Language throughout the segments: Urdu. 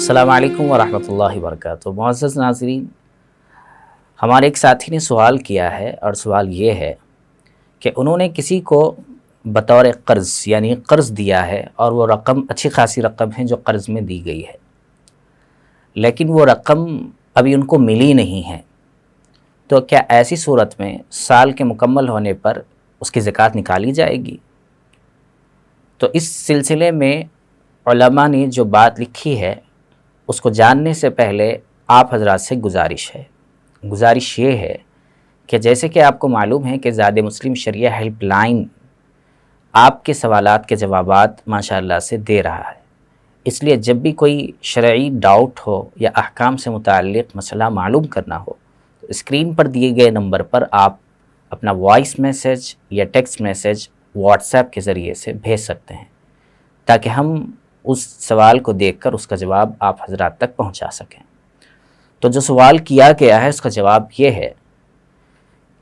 السلام علیکم ورحمۃ اللہ وبرکاتہ۔ معزز ناظرین، ہمارے ایک ساتھی نے سوال کیا ہے، اور سوال یہ ہے کہ انہوں نے کسی کو بطور قرض یعنی قرض دیا ہے، اور وہ رقم اچھی خاصی رقم ہے جو قرض میں دی گئی ہے، لیکن وہ رقم ابھی ان کو ملی نہیں ہے، تو کیا ایسی صورت میں سال کے مکمل ہونے پر اس کی زکوٰۃ نکالی جائے گی؟ تو اس سلسلے میں علماء نے جو بات لکھی ہے اس کو جاننے سے پہلے آپ حضرات سے گزارش یہ ہے کہ جیسے کہ آپ کو معلوم ہے کہ زاد مسلم شریعہ ہیلپ لائن آپ کے سوالات کے جوابات ماشاءاللہ سے دے رہا ہے، اس لیے جب بھی کوئی شرعی ڈاؤٹ ہو یا احکام سے متعلق مسئلہ معلوم کرنا ہو تو اسکرین پر دیے گئے نمبر پر آپ اپنا وائس میسج یا ٹیکسٹ میسج واٹس ایپ کے ذریعے سے بھیج سکتے ہیں، تاکہ ہم اس سوال کو دیکھ کر اس کا جواب آپ حضرات تک پہنچا سکیں۔ تو جو سوال کیا گیا ہے اس کا جواب یہ ہے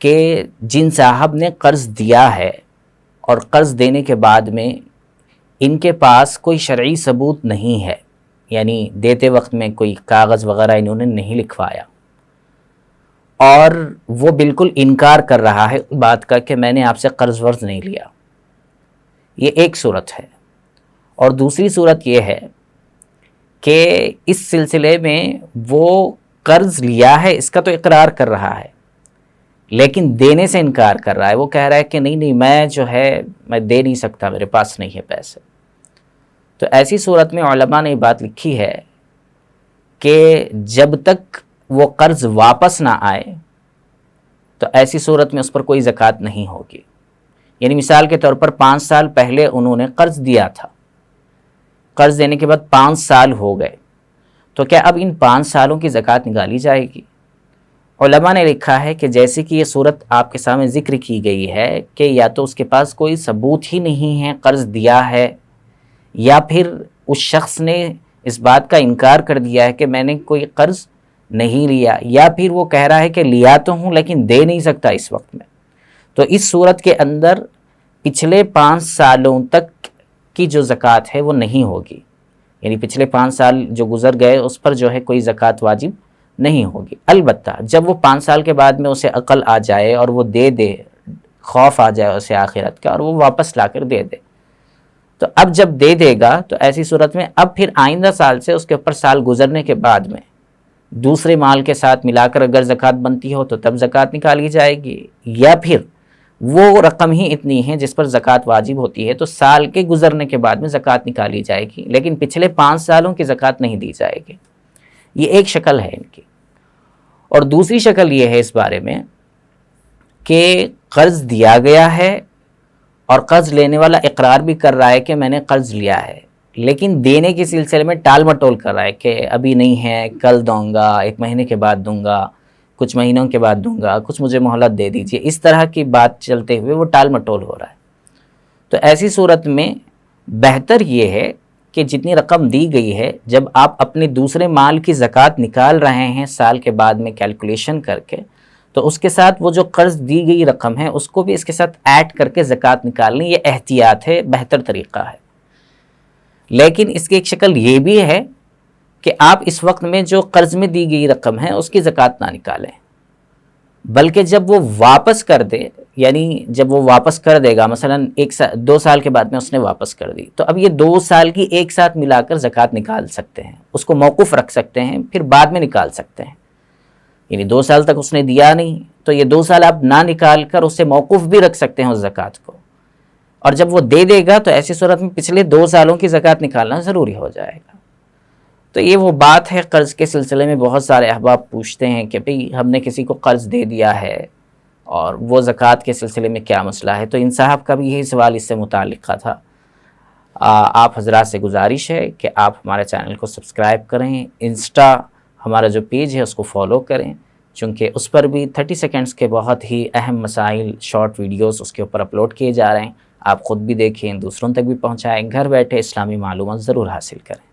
کہ جن صاحب نے قرض دیا ہے اور قرض دینے کے بعد میں ان کے پاس کوئی شرعی ثبوت نہیں ہے، یعنی دیتے وقت میں کوئی کاغذ وغیرہ انہوں نے نہیں لکھوایا، اور وہ بالکل انکار کر رہا ہے بات کا کہ میں نے آپ سے قرض ورض نہیں لیا، یہ ایک صورت ہے۔ اور دوسری صورت یہ ہے کہ اس سلسلے میں وہ قرض لیا ہے، اس کا تو اقرار کر رہا ہے، لیکن دینے سے انکار کر رہا ہے، وہ کہہ رہا ہے کہ نہیں میں دے نہیں سکتا، میرے پاس نہیں ہے پیسے۔ تو ایسی صورت میں علماء نے بات لکھی ہے کہ جب تک وہ قرض واپس نہ آئے تو ایسی صورت میں اس پر کوئی زکوٰۃ نہیں ہوگی۔ یعنی مثال کے طور پر 5 سال پہلے انہوں نے قرض دیا تھا، قرض دینے کے بعد 5 سال ہو گئے، تو کیا اب ان 5 سالوں کی زکوٰۃ نکالی جائے گی؟ علماء نے لکھا ہے کہ جیسے کہ یہ صورت آپ کے سامنے ذکر کی گئی ہے کہ یا تو اس کے پاس کوئی ثبوت ہی نہیں ہے قرض دیا ہے، یا پھر اس شخص نے اس بات کا انکار کر دیا ہے کہ میں نے کوئی قرض نہیں لیا، یا پھر وہ کہہ رہا ہے کہ لیا تو ہوں لیکن دے نہیں سکتا اس وقت میں، تو اس صورت کے اندر پچھلے 5 سالوں تک کی جو زکوٰۃ ہے وہ نہیں ہوگی، یعنی پچھلے 5 سال جو گزر گئے اس پر جو ہے کوئی زکوٰۃ واجب نہیں ہوگی۔ البتہ جب وہ 5 سال کے بعد میں اسے عقل آ جائے اور وہ دے دے، خوف آ جائے اسے آخرت کا اور وہ واپس لا کر دے دے، تو اب جب دے دے گا تو ایسی صورت میں اب پھر آئندہ سال سے اس کے اوپر سال گزرنے کے بعد میں دوسرے مال کے ساتھ ملا کر اگر زکوٰۃ بنتی ہو تو تب زکوٰۃ نکالی جائے گی، یا پھر وہ رقم ہی اتنی ہے جس پر زکوٰۃ واجب ہوتی ہے تو سال کے گزرنے کے بعد میں زکوٰۃ نکالی جائے گی، لیکن پچھلے 5 سالوں کی زکوٰۃ نہیں دی جائے گی۔ یہ ایک شکل ہے ان کی۔ اور دوسری شکل یہ ہے اس بارے میں کہ قرض دیا گیا ہے اور قرض لینے والا اقرار بھی کر رہا ہے کہ میں نے قرض لیا ہے، لیکن دینے کے سلسلے میں ٹال مٹول کر رہا ہے کہ ابھی نہیں ہے، کل دوں گا، 1 مہینے کے بعد دوں گا، کچھ مہینوں کے بعد دوں گا، کچھ مجھے مہلت دے دیجیے، اس طرح کی بات چلتے ہوئے وہ ٹال مٹول ہو رہا ہے۔ تو ایسی صورت میں بہتر یہ ہے کہ جتنی رقم دی گئی ہے جب آپ اپنے دوسرے مال کی زکوٰۃ نکال رہے ہیں سال کے بعد میں کیلکولیشن کر کے، تو اس کے ساتھ وہ جو قرض دی گئی رقم ہے اس کو بھی اس کے ساتھ ایڈ کر کے زکوٰۃ نکال لیں، یہ احتیاط ہے، بہتر طریقہ ہے۔ لیکن اس کی ایک شکل یہ بھی ہے کہ آپ اس وقت میں جو قرض میں دی گئی رقم ہے اس کی زکوٰۃ نہ نکالیں، بلکہ جب وہ واپس کر دے، یعنی جب وہ واپس کر دے گا، مثلا 2 سال کے بعد میں اس نے واپس کر دی، تو اب یہ 2 سال کی ایک ساتھ ملا کر زکوٰۃ نکال سکتے ہیں، اس کو موقوف رکھ سکتے ہیں، پھر بعد میں نکال سکتے ہیں۔ یعنی 2 سال تک اس نے دیا نہیں تو یہ 2 سال آپ نہ نکال کر اسے موقوف بھی رکھ سکتے ہیں اس زکوٰۃ کو، اور جب وہ دے دے گا تو ایسی صورت میں پچھلے 2 سالوں کی زکوٰۃ نکالنا ضروری ہو جائے گا۔ تو یہ وہ بات ہے، قرض کے سلسلے میں بہت سارے احباب پوچھتے ہیں کہ بھئی ہم نے کسی کو قرض دے دیا ہے اور وہ زکوٰۃ کے سلسلے میں کیا مسئلہ ہے، تو ان صاحب کا بھی یہی سوال اس سے متعلق تھا۔ آپ حضرات سے گزارش ہے کہ آپ ہمارے چینل کو سبسکرائب کریں، انسٹا ہمارا جو پیج ہے اس کو فالو کریں، چونکہ اس پر بھی 30 سیکنڈز کے بہت ہی اہم مسائل، شارٹ ویڈیوز اس کے اوپر اپلوڈ کیے جا رہے ہیں، آپ خود بھی دیکھیں، دوسروں تک بھی پہنچائیں، گھر بیٹھے اسلامی معلومات ضرور حاصل کریں۔